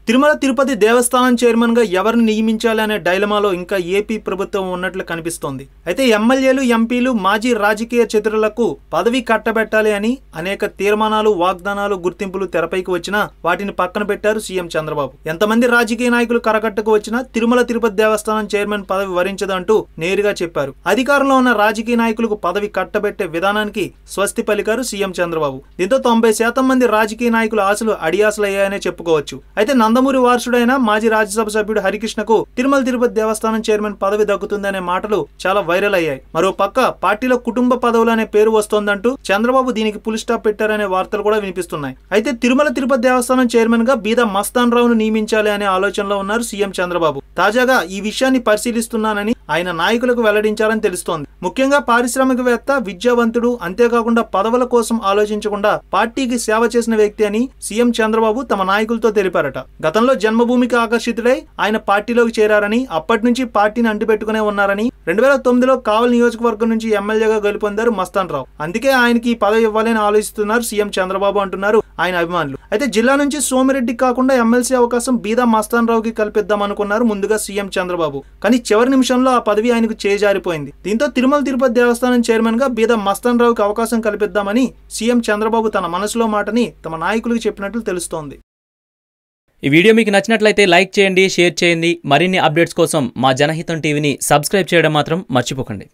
తిరుమల తిరుపతి దేవస్థానం chairman గా ఎవరిని నియమించాలి అనే డైలమాలో ఇంకా ఏపీ ప్రభుత్వం ఉన్నట్లు కనిపిస్తోంది. అయితే ఎమ్మెల్యేలు, ఎంపీలు, మాజీ రాజకీయ చతురులకు పదవి కట్టబెట్టాలి అని అనేక తీర్మానాలు, వాగ్దానాలు, గుర్తింపులు తెరపైకి వచ్చినా వాటిని పక్కన పెట్టారు సీఎం చంద్రబాబు. ఎంతమంది రాజకీయ నాయకులు కరకట్టకు వచ్చినా తిరుమల తిరుపతి దేవస్థానం చైర్మన్ పదవి వరించదంటూ నేరుగా చెప్పారు. అధికారంలో ఉన్న రాజకీయ నాయకులకు పదవి కట్టబెట్టే విధానానికి స్వస్తి పలికారు సీఎం చంద్రబాబు. దీంతో 90% మంది రాజకీయ నాయకుల ఆశలు అడియాసలయ్యాయనే చెప్పుకోవచ్చు. అయితే నందమూరి వారసుడైన మాజీ రాజ్యసభ సభ్యుడు హరికృష్ణకు తిరుమల తిరుపతి దేవస్థానం చైర్మన్ పదవి దక్కుతుందనే మాటలు చాలా వైరల్ అయ్యాయి. మరో పక్క పార్టీలో కుటుంబ పదవులు అనే పేరు వస్తోందంటూ చంద్రబాబు దీనికి ఫుల్ స్టాప్ పెట్టారనే వార్తలు కూడా వినిపిస్తున్నాయి. అయితే తిరుమల తిరుపతి దేవస్థానం చైర్మన్ గా బీదా మస్తాన్ రావును నియమించాలి అనే ఆలోచనలో ఉన్నారు సీఎం చంద్రబాబు. తాజాగా ఈ విషయాన్ని పరిశీలిస్తున్నానని ఆయన నాయకులకు వెల్లడించారని తెలుస్తోంది. ముఖ్యంగా పారిశ్రామికవేత్త, విద్యావంతుడు, అంతేకాకుండా పదవుల కోసం ఆలోచించకుండా పార్టీకి సేవ చేసిన వ్యక్తి అని సీఎం చంద్రబాబు తమ నాయకులతో తెలిపారట. గతంలో జన్మభూమికి ఆకర్షితులై ఆయన పార్టీలోకి చేరారని, అప్పటి నుంచి పార్టీని అంటిపెట్టుకునే ఉన్నారని, 2009లో కావలి నియోజకవర్గం నుంచి ఎమ్మెల్యేగా గెలుపొందారు మస్తాన్ రావు. అందుకే ఆయనకి ఈ పదవి ఇవ్వాలని ఆలోచిస్తున్నారు సీఎం చంద్రబాబు అంటున్నారు ఆయన అభిమానులు. అయితే జిల్లా నుంచి సోమిరెడ్డికి కాకుండా ఎమ్మెల్సీ అవకాశం బీదా మస్తాన్ రావుకి కల్పిద్దాం అనుకున్నారు ముందుగా సీఎం చంద్రబాబు. కానీ చివరి నిమిషంలో ఆ పదవి ఆయనకు చేజారిపోయింది. దీంతో తిరుమల తిరుపతి దేవస్థానం చైర్మన్ గా బీదా మస్తాన్ రావుకి అవకాశం కల్పిద్దామని సీఎం చంద్రబాబు తన మనసులో మాటని తమ నాయకులకు చెప్పినట్లు తెలుస్తోంది. ఈ వీడియో మీకు నచ్చినట్లయితే లైక్ చేయండి, షేర్ చేయండి. మరిన్ని అప్డేట్స్ కోసం మా జనహితం టీవీని సబ్స్క్రైబ్ చేయడం మాత్రం మర్చిపోకండి.